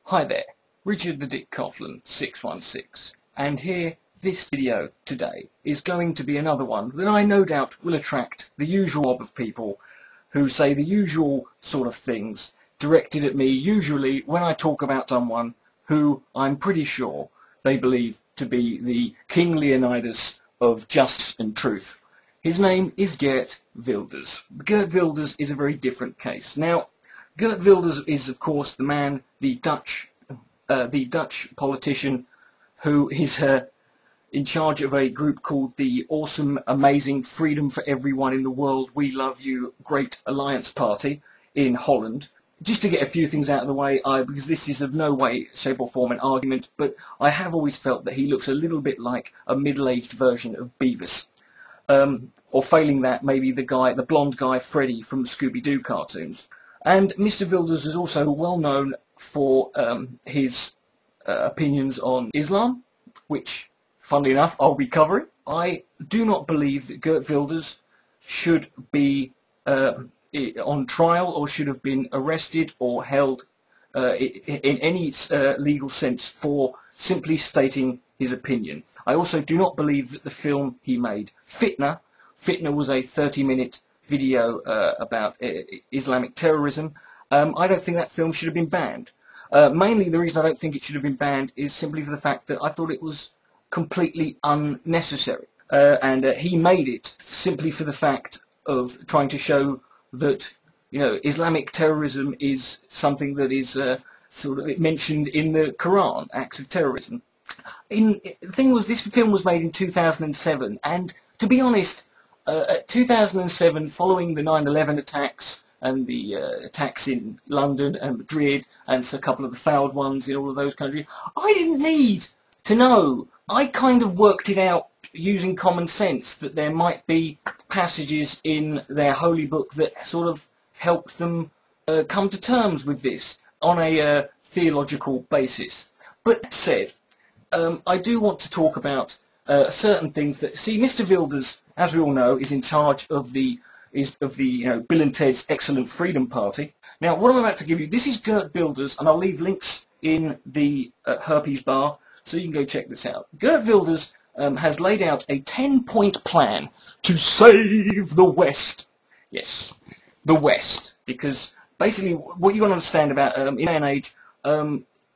Hi there, Richard the Dick Coughlin 616, and here this video today is going to be another one that I no doubt will attract the usual mob of people who say the usual sort of things directed at me, usually when I talk about someone who I'm pretty sure they believe to be the King Leonidas of justice and truth. His name is Geert Wilders. Geert Wilders is a very different case. Now, Geert Wilders is, of course, the man, the Dutch politician who is in charge of a group called the Awesome, Amazing, Freedom for Everyone in the World, We Love You, Great Alliance Party in Holland. Just to get a few things out of the way, because this is of no way, shape or form an argument, but I have always felt that he looks a little bit like a middle-aged version of Beavis. Or failing that, maybe the blonde guy Freddy from the Scooby-Doo cartoons. And Mr. Wilders is also well known for his opinions on Islam, which, funnily enough, I'll be covering. I do not believe that Geert Wilders should be on trial or should have been arrested or held in any legal sense for simply stating his opinion. I also do not believe that the film he made, Fitna was a 30-minute video about Islamic terrorism. I don't think that film should have been banned. Mainly the reason I don't think it should have been banned is simply for the fact that I thought it was completely unnecessary. And he made it simply for the fact of trying to show that, you know, Islamic terrorism is something that is sort of mentioned in the Quran, acts of terrorism. The thing was, this film was made in 2007, and to be honest, 2007, following the 9/11 attacks and the attacks in London and Madrid and a couple of the failed ones in all of those countries, I didn't need to know. I kind of worked it out using common sense that there might be passages in their holy book that sort of helped them come to terms with this on a theological basis. But that said, I do want to talk about certain things that, see, Mr. Wilders, as we all know, is in charge of the Bill and Ted's Excellent Freedom Party. Now, what I'm about to give you, this is Geert Wilders, and I'll leave links in the herpes bar so you can go check this out. Geert Wilders has laid out a 10-point plan to save the West. Yes, the West, because basically what you've got to understand about in day and age,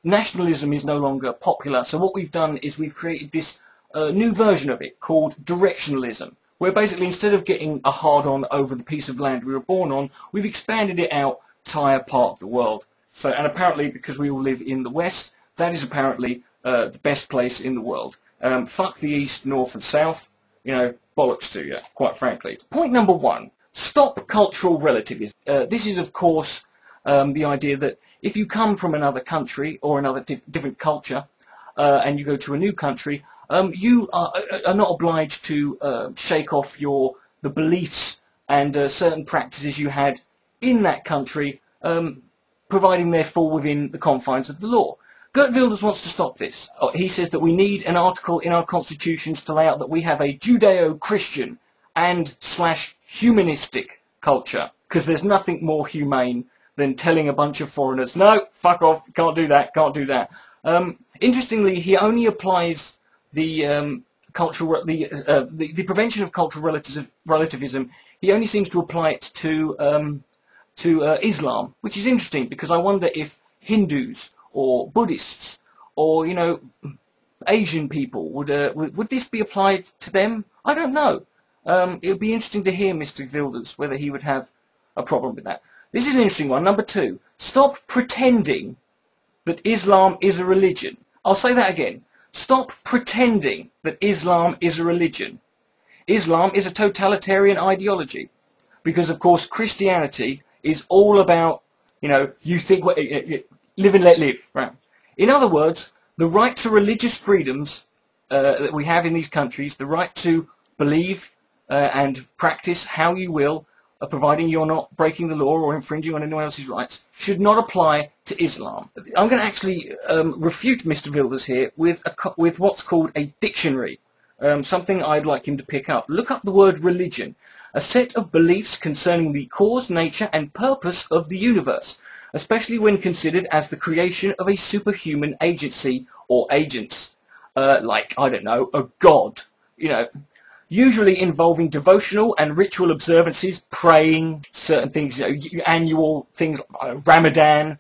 nationalism is no longer popular. So what we've done is we've created this new version of it called directionalism, where basically instead of getting a hard-on over the piece of land we were born on, we've expanded it out to entire part of the world. So, and apparently, because we all live in the West, that is apparently the best place in the world. Fuck the East, North and South, you know, bollocks to you, quite frankly. Point number one, stop cultural relativism. This is, of course, the idea that if you come from another country or another different culture, and you go to a new country, you are not obliged to shake off the beliefs and certain practices you had in that country, providing they're fall within the confines of the law. Geert Wilders wants to stop this. He says that we need an article in our constitutions to lay out that we have a Judeo-Christian and / humanistic culture, because there's nothing more humane than telling a bunch of foreigners, no, fuck off, can't do that, can't do that. Interestingly, he only applies the prevention of cultural relativism. He only seems to apply it to Islam, which is interesting because I wonder if Hindus or Buddhists or, you know, Asian people would this be applied to them? I don't know. It would be interesting to hear Mr. Wilders whether he would have a problem with that. This is an interesting one. Number two, stop pretending that Islam is a religion. I'll say that again. Stop pretending that Islam is a religion. Islam is a totalitarian ideology. Because, of course, Christianity is all about, you know, you think, live and let live. Right? In other words, the right to religious freedoms that we have in these countries, the right to believe and practice how you will, providing you're not breaking the law or infringing on anyone else's rights, should not apply to Islam. I'm going to actually refute Mr. Wilders here with what's called a dictionary, something I'd like him to pick up. Look up the word religion, a set of beliefs concerning the cause, nature and purpose of the universe, especially when considered as the creation of a superhuman agency or agents, like, I don't know, a god, you know, usually involving devotional and ritual observances, praying, certain things, you know, annual things, Ramadan.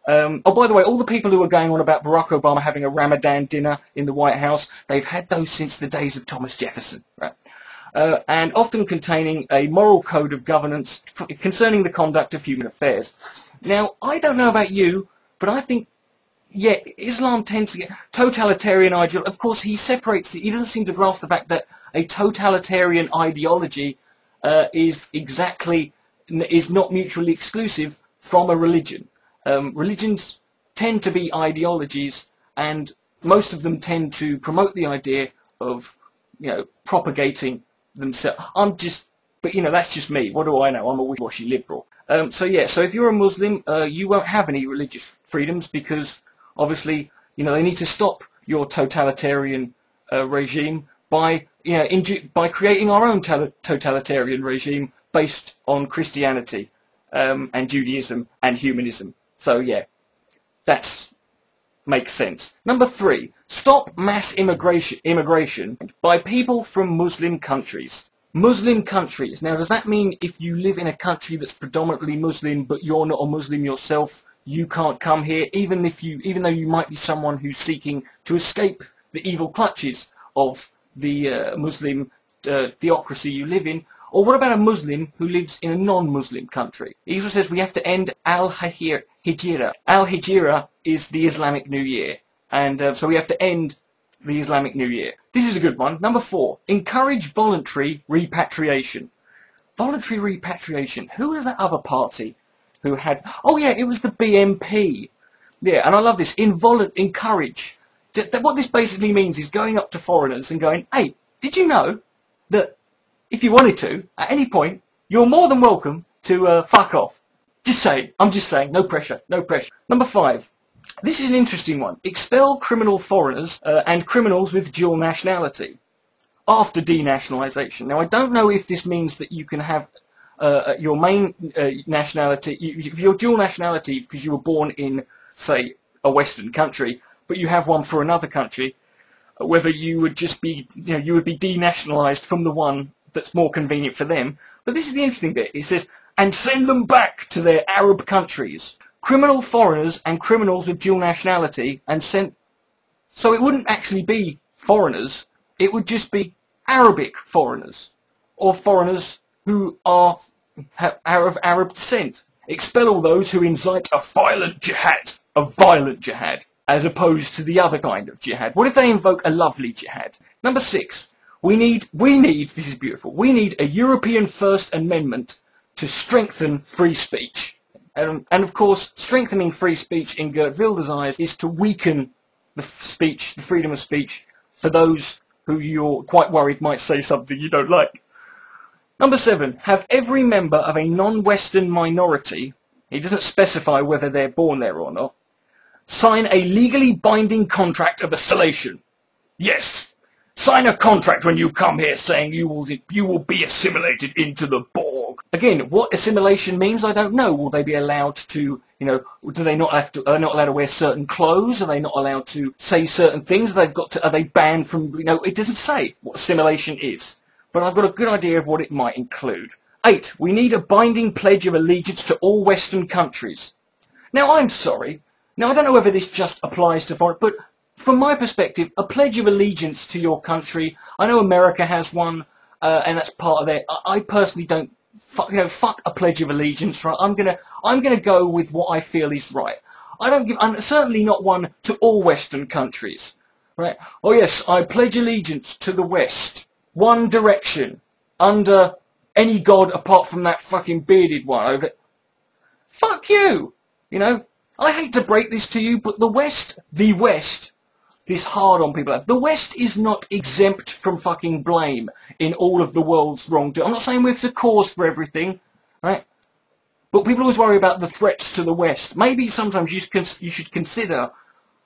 Oh, by the way, all the people who are going on about Barack Obama having a Ramadan dinner in the White House, they've had those since the days of Thomas Jefferson, right? And often containing a moral code of governance concerning the conduct of human affairs. Now, I don't know about you, but I think, yeah, Islam tends to get totalitarian ideology. Of course, he doesn't seem to grasp the fact that a totalitarian ideology is not mutually exclusive from a religion. Religions tend to be ideologies, and most of them tend to promote the idea of, you know, propagating themselves. But you know, that's just me. What do I know? I'm a wishy-washy liberal. So yeah, so if you're a Muslim, you won't have any religious freedoms because obviously, you know, they need to stop your totalitarian regime by, you know, by creating our own totalitarian regime based on Christianity and Judaism and humanism. So yeah, that makes sense. Number 3, stop mass immigration by people from Muslim countries. Muslim countries. Now, does that mean if you live in a country that's predominantly Muslim, but you're not a Muslim yourself, you can't come here, even though you might be someone who's seeking to escape the evil clutches of the Muslim theocracy you live in? Or what about a Muslim who lives in a non-Muslim country? He also says we have to end al-Hijra. Al-Hijra is the Islamic New Year, and so we have to end the Islamic New Year. This is a good one. Number 4, encourage voluntary repatriation. Voluntary repatriation. Who was that other party who had... Oh yeah, it was the BNP. Yeah, and I love this. Encourage. What this basically means is going up to foreigners and going, hey, did you know that if you wanted to, at any point, you're more than welcome to fuck off. Just saying. I'm just saying. No pressure. No pressure. Number 5. This is an interesting one. Expel criminal foreigners and criminals with dual nationality after denationalisation. Now, I don't know if this means that you can have your main nationality, if you're dual nationality because you were born in, say, a Western country, but you have one for another country, whether you would just be, you know, you would be denationalised from the one that's more convenient for them. But this is the interesting bit. It says, and send them back to their Arab countries. Criminal foreigners and criminals with dual nationality and sent... So it wouldn't actually be foreigners, it would just be Arabic foreigners, or foreigners who are of Arab descent. Expel all those who incite a violent jihad, as opposed to the other kind of jihad. What if they invoke a lovely jihad? Number 6, we need, this is beautiful, we need a European First Amendment to strengthen free speech. And of course, strengthening free speech in Geert Wilders' eyes is to weaken the freedom of speech for those who you're quite worried might say something you don't like. Number 7, have every member of a non-Western minority, he doesn't specify whether they're born there or not, sign a legally binding contract of assimilation. Yes, sign a contract when you come here saying you will be assimilated into the Borg. Again, what assimilation means, I don't know. Will they be allowed to, you know, do they not have to, are they not allowed to wear certain clothes? Are they not allowed to say certain things? Are they banned from, you know, it doesn't say what assimilation is. But I've got a good idea of what it might include. 8, we need a binding pledge of allegiance to all Western countries. Now, I'm sorry. Now, I don't know whether this just applies to foreign, but from my perspective, a pledge of allegiance to your country, I know America has one, and that's part of their, I personally don't, fuck a pledge of allegiance, right? I'm gonna go with what I feel is right. I'm certainly not one to all Western countries, right? Oh yes, I pledge allegiance to the West, one direction, under any god apart from that fucking bearded one over. Fuck you, you know? I hate to break this to you, but the West, this hard on people. The West is not exempt from fucking blame in all of the world's wrongdoing. I'm not saying we're the cause for everything, right? But people always worry about the threats to the West. Maybe sometimes you should consider,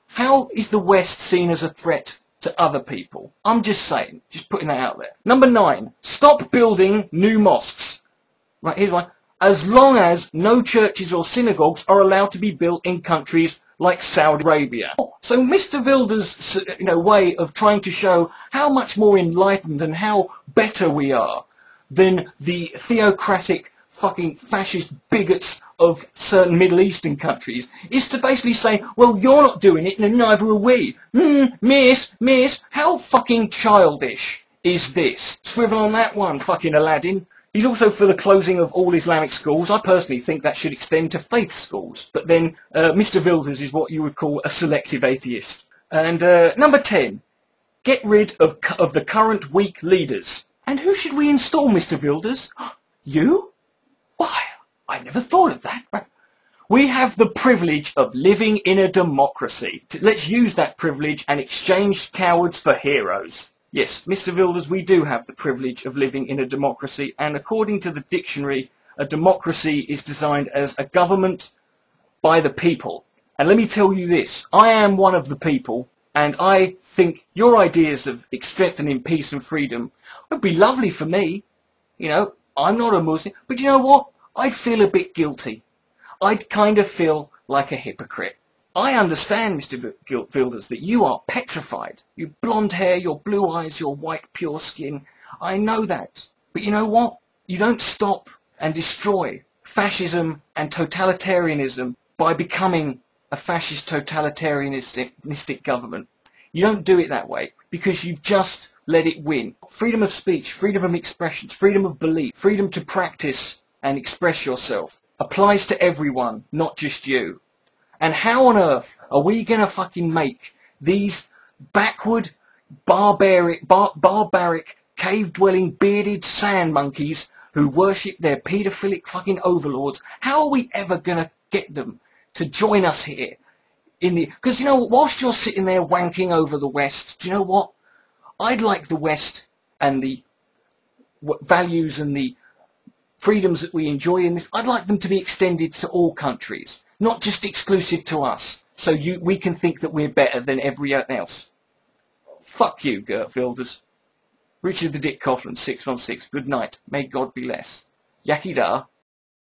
how is the West seen as a threat to other people? I'm just saying, just putting that out there. Number 9, stop building new mosques. Right, here's one. as long as no churches or synagogues are allowed to be built in countries like Saudi Arabia. So Mr. Wilders' way of trying to show how much more enlightened and how better we are than the theocratic fucking fascist bigots of certain Middle Eastern countries is to basically say, well, you're not doing it and neither are we. Miss, how fucking childish is this? Swivel on that one, fucking Aladdin. He's also for the closing of all Islamic schools. I personally think that should extend to faith schools. But then Mr. Wilders is what you would call a selective atheist. And number 10, get rid of the current weak leaders. And who should we install, Mr. Wilders? You? Why, I never thought of that. We have the privilege of living in a democracy. Let's use that privilege and exchange cowards for heroes. Yes, Mr. Wilders, we do have the privilege of living in a democracy, and according to the dictionary, a democracy is designed as a government by the people. And let me tell you this, I am one of the people, and I think your ideas of strengthening peace and freedom would be lovely for me. You know, I'm not a Muslim, but you know what? I'd feel a bit guilty. I'd kind of feel like a hypocrite. I understand, Mr. Wilders, that you are petrified. Your blonde hair, your blue eyes, your white pure skin. I know that. But you know what? You don't stop and destroy fascism and totalitarianism by becoming a fascist totalitarianistic government. You don't do it that way because you've just let it win. Freedom of speech, freedom of expression, freedom of belief, freedom to practice and express yourself applies to everyone, not just you. And how on earth are we going to fucking make these backward, barbaric, cave-dwelling, bearded sand monkeys who worship their paedophilic fucking overlords, how are we ever going to get them to join us here? Because, you know, whilst you're sitting there wanking over the West, do you know what? I'd like the West and the values and the freedoms that we enjoy in this, I'd like them to be extended to all countries. Not just exclusive to us, so we can think that we're better than everyone else. Fuck you, Geert Wilders. Richard the Dick Coughlin, 616. Good night. May God be less. Yakida.